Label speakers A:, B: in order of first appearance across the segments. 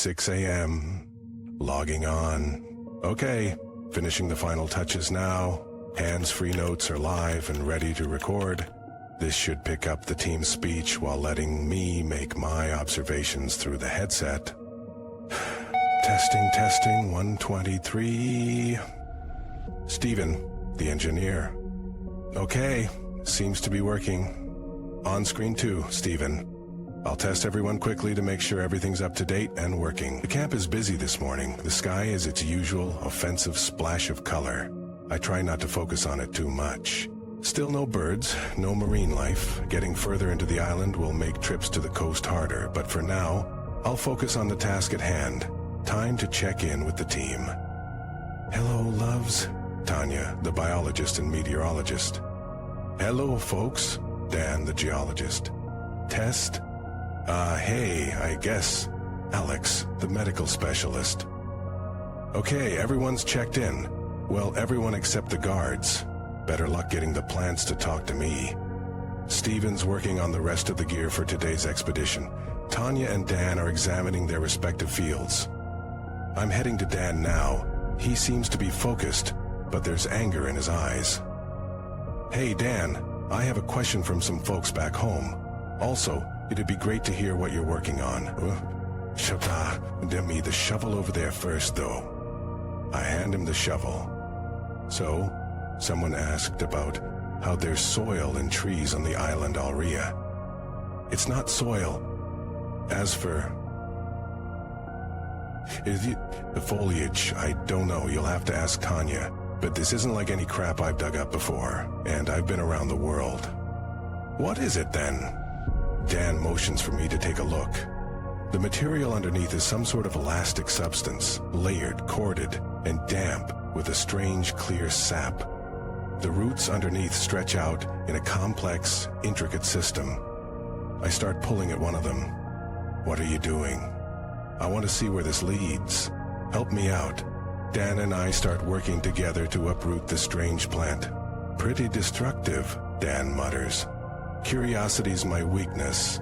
A: 6 a.m. Logging on. Okay, finishing the final touches now. Hands-free notes are live and ready to record. This should pick up the team's speech while letting me make my observations through the headset. Testing, 123. Steven, the engineer. Okay, seems to be working. On screen too, Steven. I'll test everyone quickly to make sure everything's up to date and working. The camp is busy this morning. The sky is its usual offensive splash of color. I try not to focus on it too much. Still no birds, no marine life. Getting further into the island will make trips to the coast harder, but for now, I'll focus on the task at hand. Time to check in with the team. Hello, loves. Tanya, the biologist and meteorologist. Hello, folks. Dan, the geologist. Test. Hey, I guess. Alex, the medical specialist. Okay, everyone's checked in. Well, everyone except the guards. Better luck getting the plants to talk to me. Steven's working on the rest of the gear for today's expedition. Tanya and Dan are examining their respective fields. I'm heading to Dan now. He seems to be focused, but there's anger in his eyes. Hey, Dan, I have a question from some folks back home. Also, it'd be great to hear what you're working on. Give me the shovel over there first, though. I hand him the shovel. So, someone asked about how there's soil and trees on the island Alria. It's not soil. As for the foliage, I don't know. You'll have to ask Tanya. But this isn't like any crap I've dug up before, and I've been around the world. What is it then? Dan motions for me to take a look. The material underneath is some sort of elastic substance, layered, corded, and damp, with a strange, clear sap. The roots underneath stretch out in a complex, intricate system. I start pulling at one of them. What are you doing? I want to see where this leads. Help me out. Dan and I start working together to uproot the strange plant. Pretty destructive, Dan mutters. Curiosity's my weakness.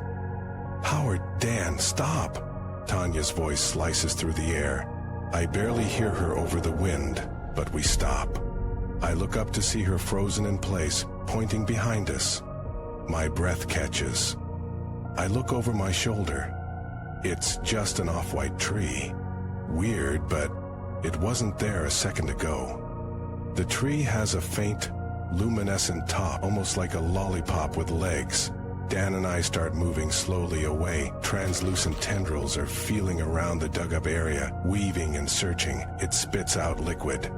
A: Howard, Dan, stop! Tanya's voice slices through the air. I barely hear her over the wind, but we stop. I look up to see her frozen in place, pointing behind us. My breath catches. I look over my shoulder. It's just an off-white tree. Weird, but it wasn't there a second ago. The tree has a faint, luminescent top, almost like a lollipop with legs. Dan and I start moving slowly away. Translucent tendrils are feeling around the dug-up area, weaving and searching. It spits out liquid.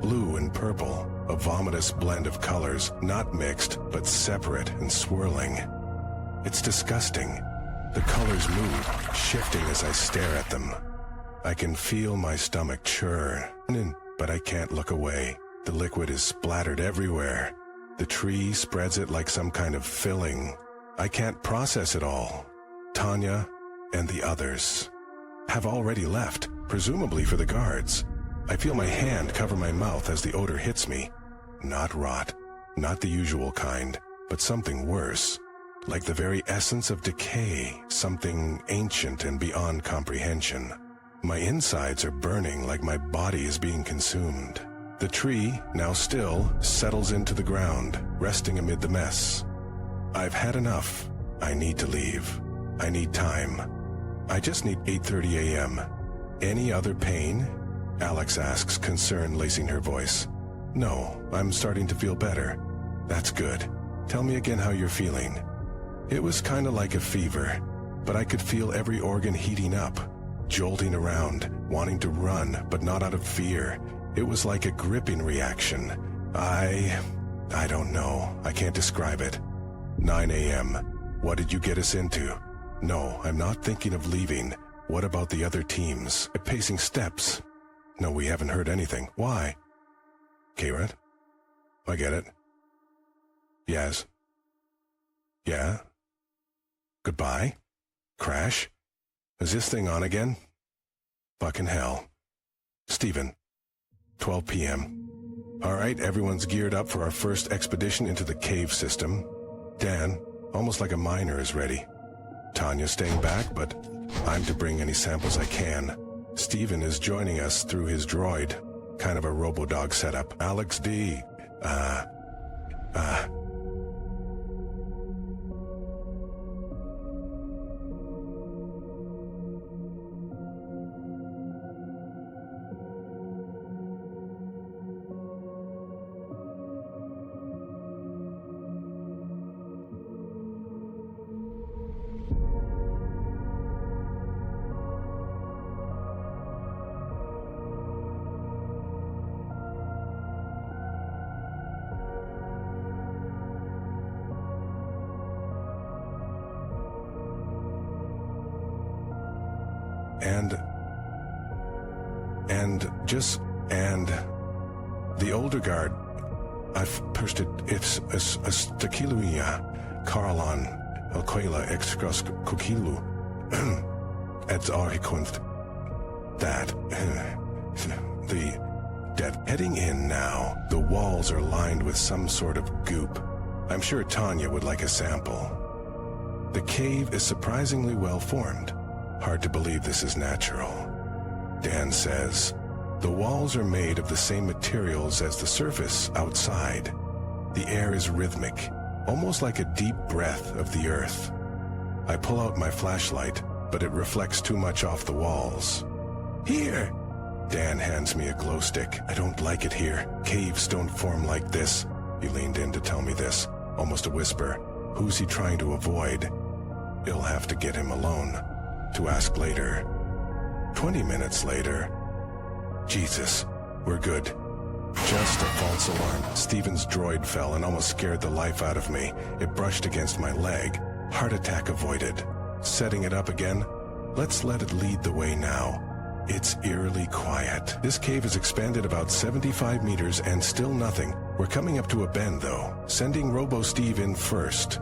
A: Blue and purple, a vomitous blend of colors, not mixed, but separate and swirling. It's disgusting. The colors move, shifting as I stare at them. I can feel my stomach churn, but I can't look away. The liquid is splattered everywhere. The tree spreads it like some kind of filling. I can't process it all. Tanya and the others have already left, presumably for the guards. I feel my hand cover my mouth as the odor hits me. Not rot, not the usual kind, but something worse. Like the very essence of decay, something ancient and beyond comprehension. My insides are burning like my body is being consumed. The tree, now still, settles into the ground, resting amid the mess. I've had enough. I need to leave. I need time. I just need 8:30 a.m. Any other pain? Alex asks, concern lacing her voice. No, I'm starting to feel better. That's good. Tell me again how you're feeling. It was kind of like a fever, but I could feel every organ heating up, jolting around, wanting to run, but not out of fear. It was like a gripping reaction. I don't know. I can't describe it. 9 a.m. What did you get us into? No, I'm not thinking of leaving. What about the other teams? Pacing steps. No, we haven't heard anything. Why? Kairat? I get it. Yes. Yeah? Goodbye? Crash? Is this thing on again? Fucking hell. Steven. 12 p.m. All right, everyone's geared up for our first expedition into the cave system. Dan, almost like a miner, is ready. Tanya staying back, but I'm to bring any samples I can. Steven is joining us through his droid. Kind of a robo-dog setup. Alex D. And the older guard, I've pushed it, it's a stakiluia, Karlan, Alquela, Excros Kukilu, Eds Arhikunft, that, the dead. Heading in now, the walls are lined with some sort of goop. I'm sure Tanya would like a sample. The cave is surprisingly well formed. Hard to believe this is natural. Dan says, the walls are made of the same materials as the surface outside. The air is rhythmic, almost like a deep breath of the earth. I pull out my flashlight, but it reflects too much off the walls. Here! Dan hands me a glow stick. I don't like it here. Caves don't form like this. He leaned in to tell me this, almost a whisper. Who's he trying to avoid? You'll have to get him alone, to ask later. 20 minutes later. Jesus, we're good. Just a false alarm. Steven's droid fell and almost scared the life out of me. It brushed against my leg. Heart attack avoided. Setting it up again. Let's let it lead the way now. It's eerily quiet. This cave has expanded about 75 meters and still nothing. We're coming up to a bend though. Sending Robo Steve in first.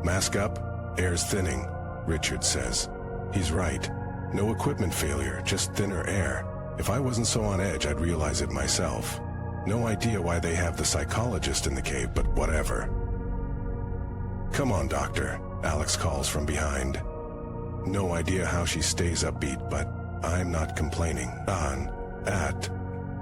A: Mask up, air's thinning, Richard says. He's right. No equipment failure, just thinner air. If I wasn't so on edge, I'd realize it myself. No idea why they have the psychologist in the cave, but whatever. Come on, Doctor, Alex calls from behind. No idea how she stays upbeat, but I'm not complaining. On, at,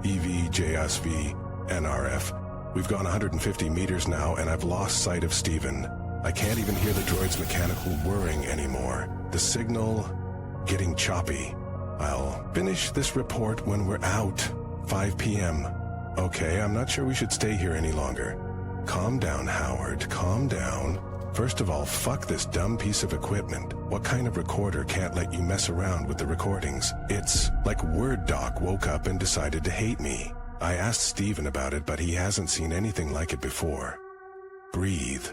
A: EVJSV, NRF. We've gone 150 meters now, and I've lost sight of Steven. I can't even hear the droid's mechanical whirring anymore. The signal getting choppy. I'll finish this report when we're out. 5 p.m. Okay, I'm not sure we should stay here any longer. Calm down, Howard, calm down. First of all, fuck this dumb piece of equipment. What kind of recorder can't let you mess around with the recordings? It's like Word Doc woke up and decided to hate me. I asked Steven about it, but he hasn't seen anything like it before. Breathe.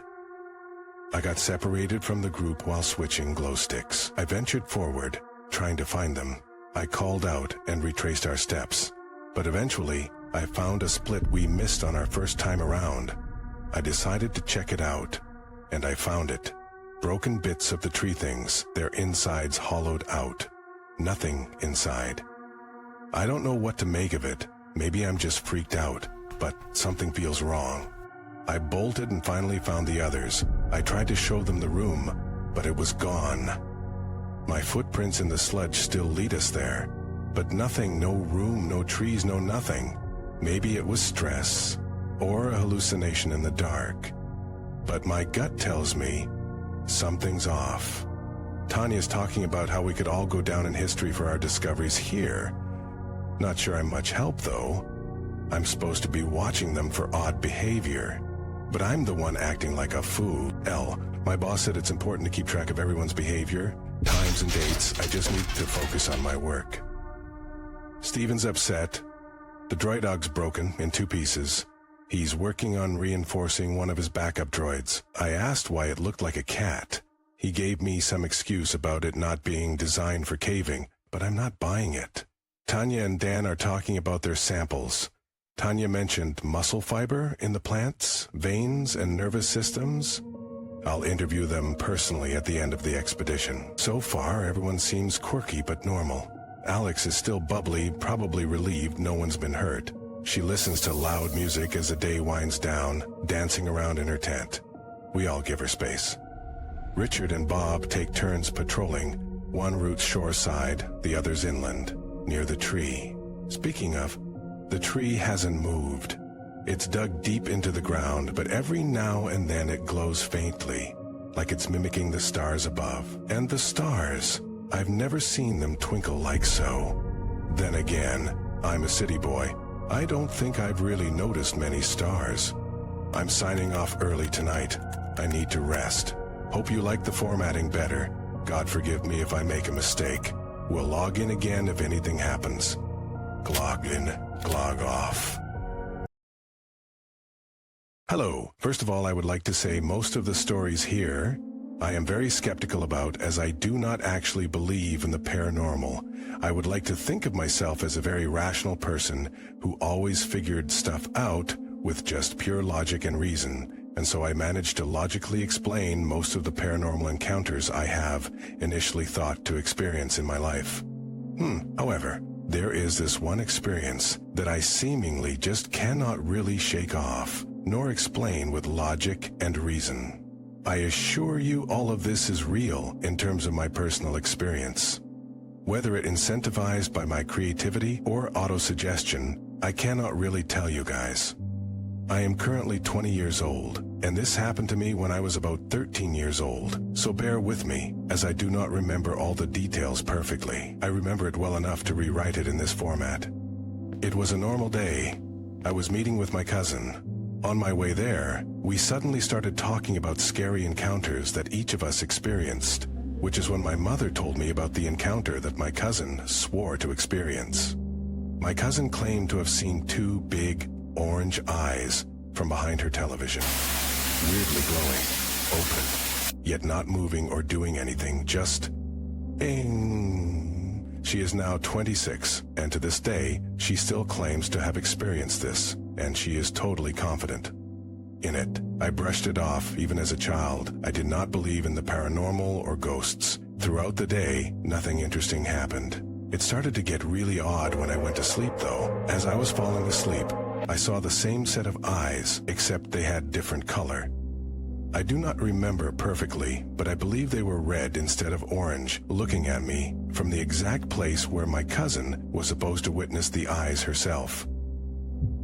A: I got separated from the group while switching glow sticks. I ventured forward, trying to find them. I called out and retraced our steps. But eventually, I found a split we missed on our first time around. I decided to check it out, and I found it. Broken bits of the tree things, their insides hollowed out. Nothing inside. I don't know what to make of it. Maybe I'm just freaked out, but something feels wrong. I bolted and finally found the others. I tried to show them the room, but it was gone. My footprints in the sludge still lead us there, but nothing, no room, no trees, no nothing. Maybe it was stress, or a hallucination in the dark. But my gut tells me something's off. Tanya's talking about how we could all go down in history for our discoveries here. Not sure I'm much help, though. I'm supposed to be watching them for odd behavior, but I'm the one acting like a fool. My boss said it's important to keep track of everyone's behavior, times and dates. I just need to focus on my work. Steven's upset. The droid dog's broken in 2 pieces. He's working on reinforcing one of his backup droids. I asked why it looked like a cat. He gave me some excuse about it not being designed for caving, but I'm not buying it. Tanya and Dan are talking about their samples. Tanya mentioned muscle fiber in the plants, veins, and nervous systems. I'll interview them personally at the end of the expedition. So far, everyone seems quirky but normal. Alex is still bubbly, probably relieved no one's been hurt. She listens to loud music as the day winds down, dancing around in her tent. We all give her space. Richard and Bob take turns patrolling, One route shoreside, the other's inland, near the tree. Speaking of, the tree hasn't moved. It's dug deep into the ground, but every now and then it glows faintly, like it's mimicking the stars above. And the stars, I've never seen them twinkle like so. Then again, I'm a city boy. I don't think I've really noticed many stars. I'm signing off early tonight. I need to rest. Hope you like the formatting better. God forgive me if I make a mistake. We'll log in again if anything happens. Glog in, glog off. Hello. First of all, I would like to say most of the stories here I am very skeptical about, as I do not actually believe in the paranormal. I would like to think of myself as a very rational person who always figured stuff out with just pure logic and reason, and so I managed to logically explain most of the paranormal encounters I have initially thought to experience in my life. However, there is this one experience that I seemingly just cannot really shake off, nor explain with logic and reason. I assure you all of this is real in terms of my personal experience. Whether it incentivized by my creativity or autosuggestion, I cannot really tell you guys. I am currently 20 years old, and this happened to me when I was about 13 years old, so bear with me, as I do not remember all the details perfectly. I remember it well enough to rewrite it in this format. It was a normal day. I was meeting with my cousin. On my way there, we suddenly started talking about scary encounters that each of us experienced, which is when my mother told me about the encounter that my cousin swore to experience. My cousin claimed to have seen two big, orange eyes from behind her television, weirdly glowing, open, yet not moving or doing anything, just bing. She is now 26, and to this day, she still claims to have experienced this, and she is totally confident in it. I brushed it off even as a child. I did not believe in the paranormal or ghosts. Throughout the day, nothing interesting happened. It started to get really odd when I went to sleep though. As I was falling asleep, I saw the same set of eyes, except they had different color. I do not remember perfectly, but I believe they were red instead of orange, looking at me from the exact place where my cousin was supposed to witness the eyes herself.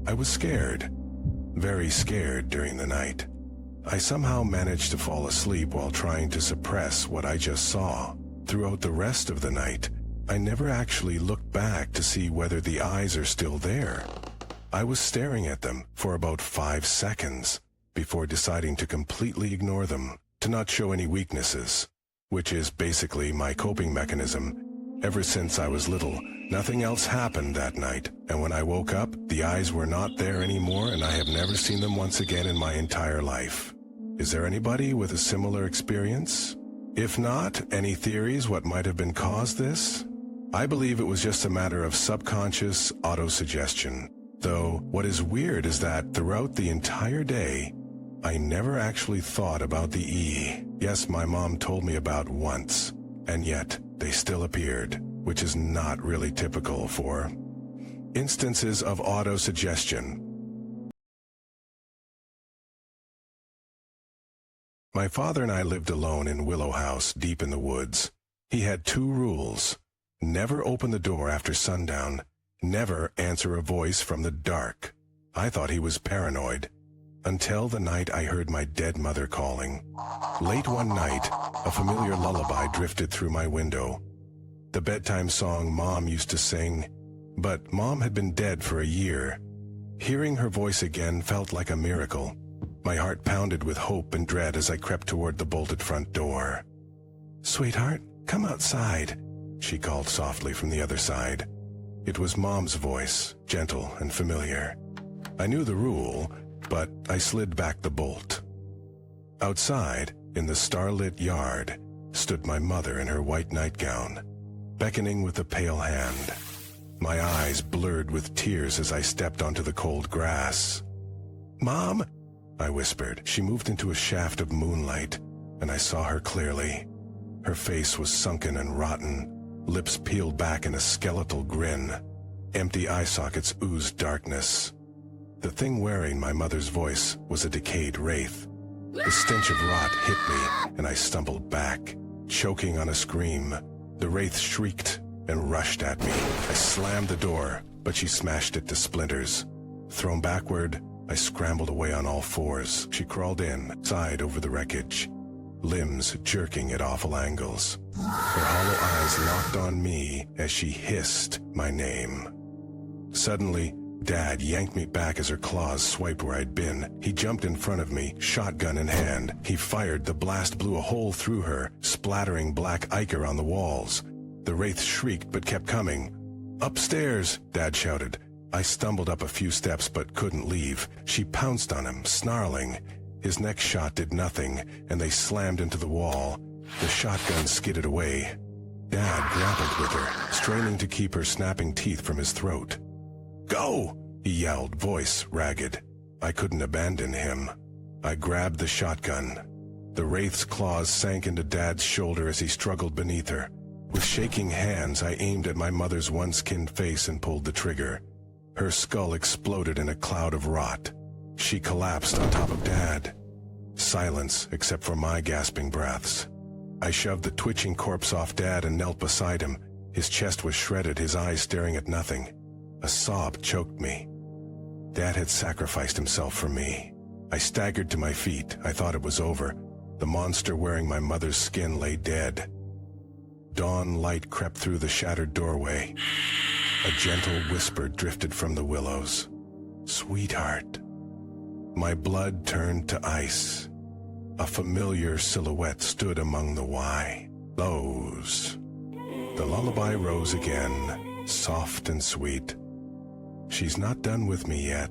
A: I was scared, very scared during the night. I somehow managed to fall asleep while trying to suppress what I just saw. Throughout the rest of the night, I never actually looked back to see whether the eyes are still there. I was staring at them for about 5 seconds before deciding to completely ignore them, to not show any weaknesses, which is basically my coping mechanism. Ever since I was little, nothing else happened that night, and when I woke up, the eyes were not there anymore, and I have never seen them once again in my entire life. Is there anybody with a similar experience? If not, any theories what might have been caused this? I believe it was just a matter of subconscious autosuggestion. Though, what is weird is that throughout the entire day, I never actually thought about the E. Yes, my mom told me about once, and yet they still appeared, which is not really typical for instances of autosuggestion. My father and I lived alone in Willow House, deep in the woods. He had 2 rules. Never open the door after sundown. Never answer a voice from the dark. I thought he was paranoid, until the night I heard my dead mother calling. Late one night, a familiar lullaby drifted through my window. The bedtime song Mom used to sing, but Mom had been dead for a year. Hearing her voice again felt like a miracle. My heart pounded with hope and dread as I crept toward the bolted front door. "Sweetheart, come outside," she called softly from the other side. It was Mom's voice, gentle and familiar. I knew the rule, but I slid back the bolt. Outside, in the starlit yard, stood my mother in her white nightgown, beckoning with a pale hand. My eyes blurred with tears as I stepped onto the cold grass. "Mom," I whispered. She moved into a shaft of moonlight, and I saw her clearly. Her face was sunken and rotten, lips peeled back in a skeletal grin. Empty eye sockets oozed darkness. The thing wearing my mother's voice was a decayed wraith. The stench of rot hit me, and I stumbled back, choking on a scream. The wraith shrieked and rushed at me. I slammed the door, but she smashed it to splinters. Thrown backward, I scrambled away on all fours. She crawled in, sighed over the wreckage, limbs jerking at awful angles. Her hollow eyes locked on me as she hissed my name. Suddenly, Dad yanked me back as her claws swiped where I'd been. He jumped in front of me, shotgun in hand. He fired. The blast blew a hole through her, splattering black ichor on the walls. The wraith shrieked but kept coming. "Upstairs!" Dad shouted. I stumbled up a few steps but couldn't leave. She pounced on him, snarling. His next shot did nothing, and they slammed into the wall. The shotgun skidded away. Dad grappled with her, straining to keep her snapping teeth from his throat. "Go!" he yelled, voice ragged. I couldn't abandon him. I grabbed the shotgun. The wraith's claws sank into Dad's shoulder as he struggled beneath her. With shaking hands, I aimed at my mother's one-skinned face and pulled the trigger. Her skull exploded in a cloud of rot. She collapsed on top of Dad. Silence, except for my gasping breaths. I shoved the twitching corpse off Dad and knelt beside him. His chest was shredded, his eyes staring at nothing. A sob choked me. Dad had sacrificed himself for me. I staggered to my feet. I thought it was over. The monster wearing my mother's skin lay dead. Dawn light crept through the shattered doorway. A gentle whisper drifted from the willows. "Sweetheart." My blood turned to ice. A familiar silhouette stood among the willows. The lullaby rose again, soft and sweet. She's not done with me yet.